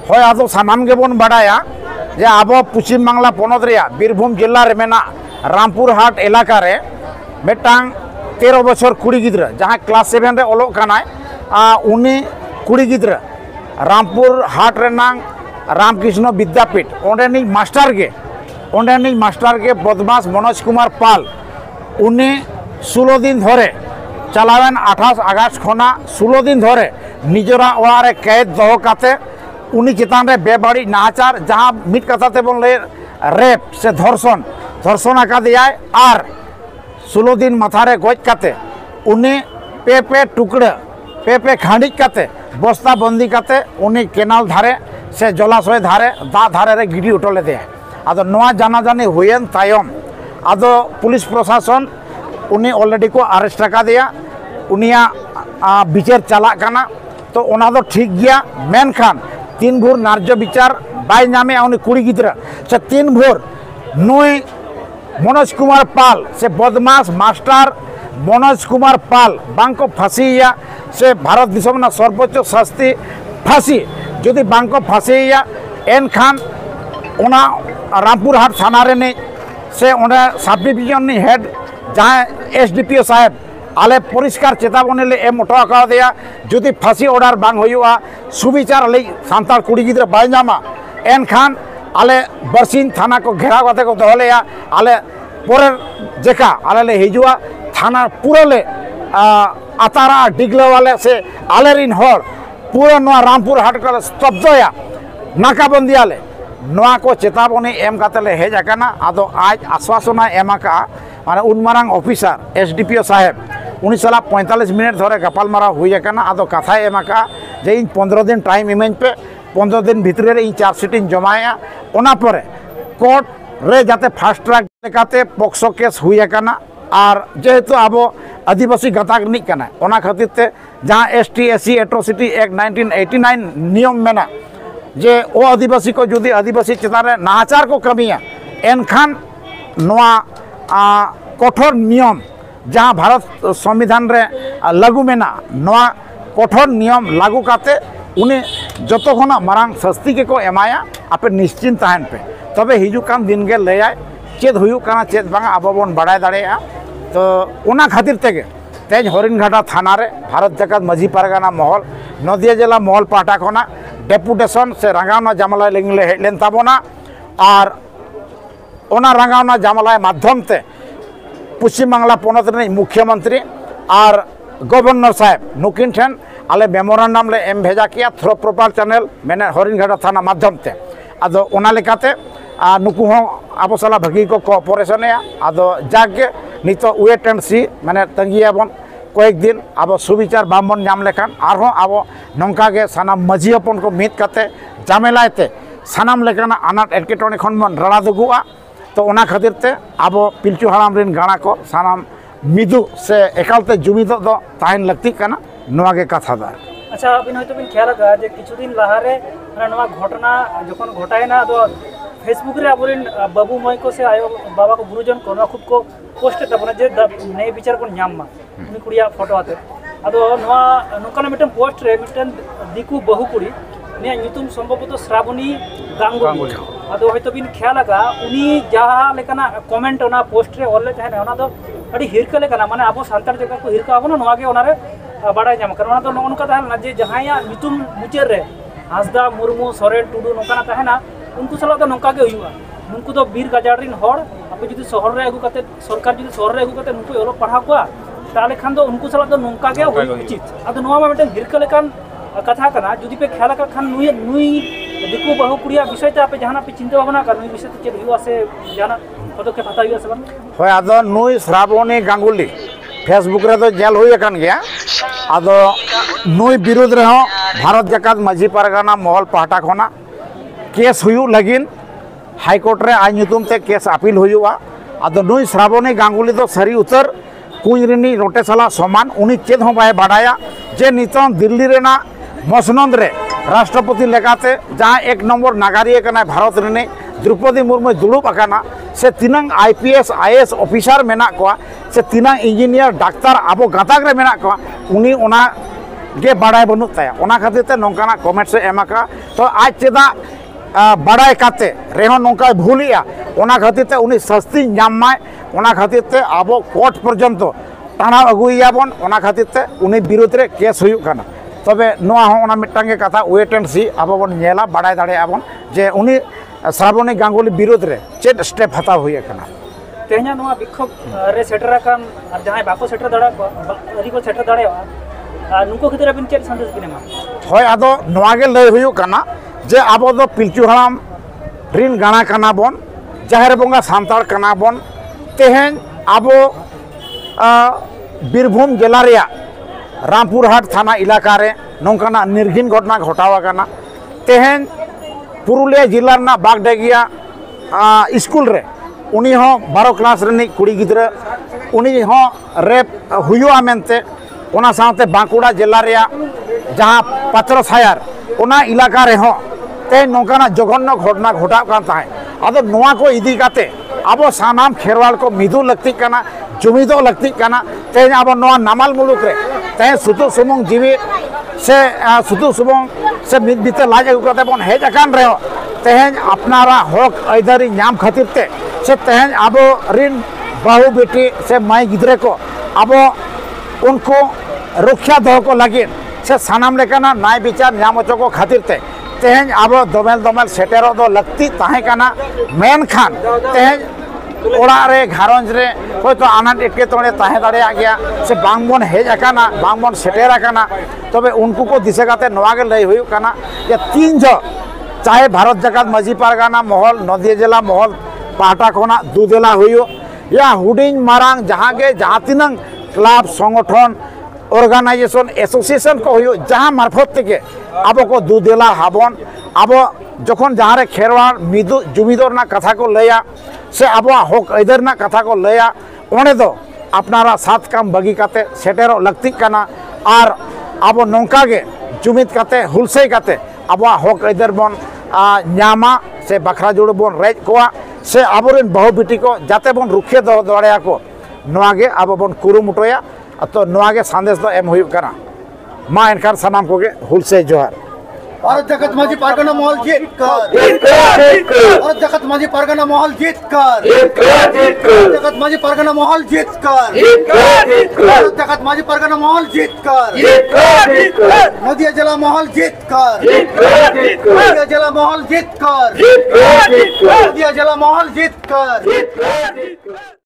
হয় আদো সানাম গেবন বাড়ায়া যে আবো পশ্চিম বাংলা পনत বীরভূম জেলা রে মেনা রামপুর হাট এলাকা রে মেটাং 13 বছর কুড়ি গিদ্রা যাহা ক্লাস 7 রে অলোক কানায় উনি কুড়ি গিদ্রা রামপুর হাট রেনাং রামকৃষ্ণ বিদ্যাপীঠ ওঁডেনি মাস্টার কে বদমাস মনোজ কুমার পাল উনি 16 দিন ধরে চালাবেন 28 আগস্ট খনা 16 दिन ধরে নিজরা ওয়ারে कैद दह काते उनी चितान रे बेबाड़ी नाचार जहाँ मिट कथाते बोले रेप से धर्षण आका दिया और 16 दिन माथारे गज काते उनी पे टुकड़े पे खांडिज काते बस्ता बंदी काते उनी केनाल धारे से जलाशय धारे दा धारे रे गिडी उठले दिया आदो नोआ जाना जानी हुएन तायम आदो पुलिस प्रशासन उनी ऑलरेडी को अरेस्ट का दिया उनिया विचार चला काना तो ओना दो ठीक गया मेनखान 3 भोर नार्य विचार बाय नामे उनी कुड़ी गिद्रा से 3 भोर नुई मनोज कुमार पाल से बदमाश मास्टर मनोज कुमार पाल बांको फांसीया से भारत दिसमना सर्वोच्च शास्ति फांसी यदि बांको फांसीया एनखान ओना रामपुर हाट थाना रे ने से ओना सब डिविजन नि हेड जहाँ एसडीपीओ साहेब आले परिष्कार चेतावनी ले एम उठा का दिया जुदी फांसी ऑर्डर बांग होयुआ सुविचार ले सांतार कुड़ी गिद्रा बाय नामा एनखान आले बरसिन थाना को घेराव काते को दहलेया आले पोरे जेका आले ले हिजुआ थाना पूरा ले आतारा डिगले वाले से आले रिन हर पूरा नवा रामपुर हाट का स्तब्धया नाकाबंदी आले नवा को चेतावनी एम काते ले हेज आकाना आदो आज आश्वासना एम आका माने उनमारांग ऑफिसर एसडीपीओ साहेब उनी साला 45 मिनट धरे गपालमारा हुई आकाना आदो कथा एम आका जे इन 15 दिन टाइम इमेज पे 15 दिन भितरे रे इन चार्जशीट जमाया ओना परे कोर्ट रे जाते फास्ट ट्रैक लेकाते पॉक्सो केस हुई आकाना और जेहेतु आबो आदिवासी गताक नि काना ओना खातिर ते जहां एसटी एससी एट्रोसिटी एक्ट 1989 नियम मेना जे ओ आदिवासी को यदि आदिवासी चेतान रे नाचार को कमिया एनखान नोआ कठोर नियम जहाँ भारत संविधान रे लागू मेना नोआ कठोर नियम लागू काते उन्हें जतो खना मारांग शास्ति के को एमाया आपे निश्चिंत तहन पे तबे हिजुकान दिन के ले आए चेद हुयु काना चेद बांगा आबो बोन बाड़ाय दाड़ेया तो ओना खातिर तेगे तेज हरिणघाटा थाना रे भारत जगत माझी पारगाना महल नदिया जिला महल पाटा खना डेपुटेशन से रंगावना जामला लेंगले हेलेन ताबोना और ओना रंगावना जामला माध्यम ते पश्चिम बांगला पनत रे मुख्यमंत्री और गवर्नर साहेब नुकिन ठेन आले मेमोरेंडम ले एम भेजा किया थ्रो प्रोपार चैनल मैंने हरिणघाटा थाना माध्यम ते आदो ओना लेकाते नुकु हो आबो साला भगी को कोऑपरेशन है आदो जागे नितो वेट एंड सी माने तंगिया बन कয়েক दिन आबो सुविचार बामन नाम लेखान आरो आबो नंका के सानाम मजी अपन को मित काते जामेलायते सानाम लेखाना अनाट एटकेटोने खन मन रड़ा दुगुआ तो ओना खातिर ते आबो पिलचु हाराम रिन गाना को सानाम मिदु से एकालते जुमिदो दो ताइन लगती काना नोआ के कथा दा अच्छा अबिन होयतो बिन ख्याल लगा जे किछु दिन लाहारे नोआ घटना जखन घटायना दो फेसबुक रे आबोरिन बाबू मय को से आयो बाबा को गुरुजन को खुद को पोस्ट तबना जे नए विचार को न्याम उनी कुड़िया फोटो आते अदो नोआ नोकाना मिटन पोस्ट रे मिटन दिकु बहु कुड़ी ने ᱧᱩᱛᱩᱢ संभवतः श्रावणी गांगुली अदो होयतो बिन ख्याल लगा उनी जहा लेकाना कमेंट ओना पोस्ट रे ऑल तहने ओना दो अडी हिरका लेकाना माने आबो सांतार जगह को हिरका आबो नोआ के ओना रे बाडा जाम कर ओना तो नोनका तहना जे जहाया ᱧᱩᱛᱩᱢ मुचेर रे हासदा मुर्मू सोरेन टुडू नोकाना तहना उनको सला तो नौका के हुआ उनको तो बीर गाजार रिन हर आप जो शहर रे अगू काते सरकार जो शहर रे अगू काते उनको ओलो पढ़ा को ताले खान तो उनको सला तो नौका के हुई उचित अदो नोआ में मिटन हिरका लेकान कथा कना जुदी पे ख्याल का खान नुई नुई दिकु बहु कुड़िया विषय ते आपे जहाना पे चिंता भावना कर नुई विषय ते चेद हुआ से जाना पदक्षेप हता हुआ से होय आदो नुई श्रावणी गांगुली फेसबुक रे तो जेल हुई कान गया आदो नुई विरोध रे हो भारत जकात माझी पारगाना महल पाटा खना केस हुयु लगिन हाईकोर्ट रे आज ᱧᱩᱛᱩᱢ ते केस अपील हुआ आदो नुई श्रावणी गांगुली तो सरी उतर कुछ रिनी रोटे साला समान उनी चेद हों बाय बाडाया जे नितों दिल्ली रेना मसनंद रे राष्ट्रपति लेकाते जहाँ 1 नंबर नागरिक कना भारत रिनी द्रौपदी मुर्मू दुड़ूब अकाना से तीनंग IPS IAS ऑफिसर मेना को से तीनंग इंजीनियर डाक्तार अब गाताक रे मेना को उनी ओना गे बाडाय बनुत ताया ओना खातिर ते नोंकाना कमेंट से एमाका तो आज चेदा बाडाय काते रेहो नोंका भूलिया ओना खातिर ते उनी सस्ती ᱧᱟᱢ ओना खातिर ते अब कोर्ट पर्यंत टाना अगुयाबन ओना खातिर ते उनी विरोध रे केस हुयुक काना तबे नोआ हो ओना मिटांगे कथा वेट एंड सी अब बन नेला बाडाय दाड़े आबन जे उनी श्रावणी गांगुली विरोध रे चेद स्टेप हताव हुए काना तेहना नोआ विक्षोभ रे सेटर कान और जहां बाको सेटर दाड़ा अरी को सेटर दाड़े नुको खतिर अबिन चेद संदेश बिने मा होय आदो नोआ गे लय हुयुक काना जे अब दो पिलचू हराम रिन गाना काना बन जाहेर बंगा सांतार काना बन तेहेन अब बीरभूम जिला रे रामपुरहाट थाना इलाका रे नौकाना निर्घिन घटना घटावा काना तेहेन पुरुलिया जिला ना बागडेगिया स्कूल रे उनी हो 12 क्लास रे कुड़ी गिद्रा उनी हो रेप हुयुआ मेनते ओना साथे बांकुड़ा जिला रे जहां पात्र सायर ओना इलाका रे हो ते नौकाना जघन्य घटना घटा कान ताहे आदो नोआ को इदी काते अब सानाम खेरवाल को मिदु लगती काना जुमिदो लगती काना ते अब नोआ नामाल मुलुक रे ते सुतु सुमुंग जीवी से सुतु सुमुंग से मिद बिते लाज अगु काते बन हेज अकान रे तेहेन अपनारा हक ऐदारी नाम खातिर ते से तेहेन अब रिन बहु बेटी से माई गिद्रे को अब उनको रक्षा दो को लगे से सानाम लेकाना न्याय विचार नाम अचो को खातिर ते तेहेन अब दमेल दमेल सेटेरो दो लगती ताहे काना मेन खान तेहेन ओड़ा रे घारंज रे कोई तो आनंद एके तोड़े ताहे दाड़े आ गया से बांगबन हेज अकाना बांगबन सेटेर अकाना तबे उनको को दिशा काते नोआ गे लय हुयु काना ये 3 जो चाहे भारत जगत मजी पारगाना महल नदिया जिला महल पाटा कोना दुदेला हुयु या हुडिंग मारांग जहां गे जहां तिनंग क्लब संगठन ऑर्गेनाइजेशन एसोसिएशन को हुयु जहां मार्फत तेगे अब को दुदेला हाबन अब जखन जहां रे खेरवाल मिदु जुमिदर ना कथा को लया से अब हक ऐदर ना कथा को लया ओने दो अपनारा सात काम बगी काते सेटेरो लगती काना और अब नौका गे जुमिद काते हुलसे काते अब हक ऐदर बन ᱧᱟᱢᱟ से बखरा जुड़ बन रेज कोआ से आबोरेन बहु बेटी को जाते बन रुखे दो दड़या को नोआगे अब बन कुरुमुटोया तो नोआगे संदेश दो एम हुयुक काना मा एनकार सनाम कोगे हुलसे जोहार भारत जगत माझी पारगना महल जीत कर भारत जगत माझी पारगना महल जीत कर जगत माझी पारगना महल जीत कर भारत जगत माझी पारगना महल जीत कर नदिया जिला महल जीत कर नदिया जिला महल जीत कर नदिया जिला महल जीत कर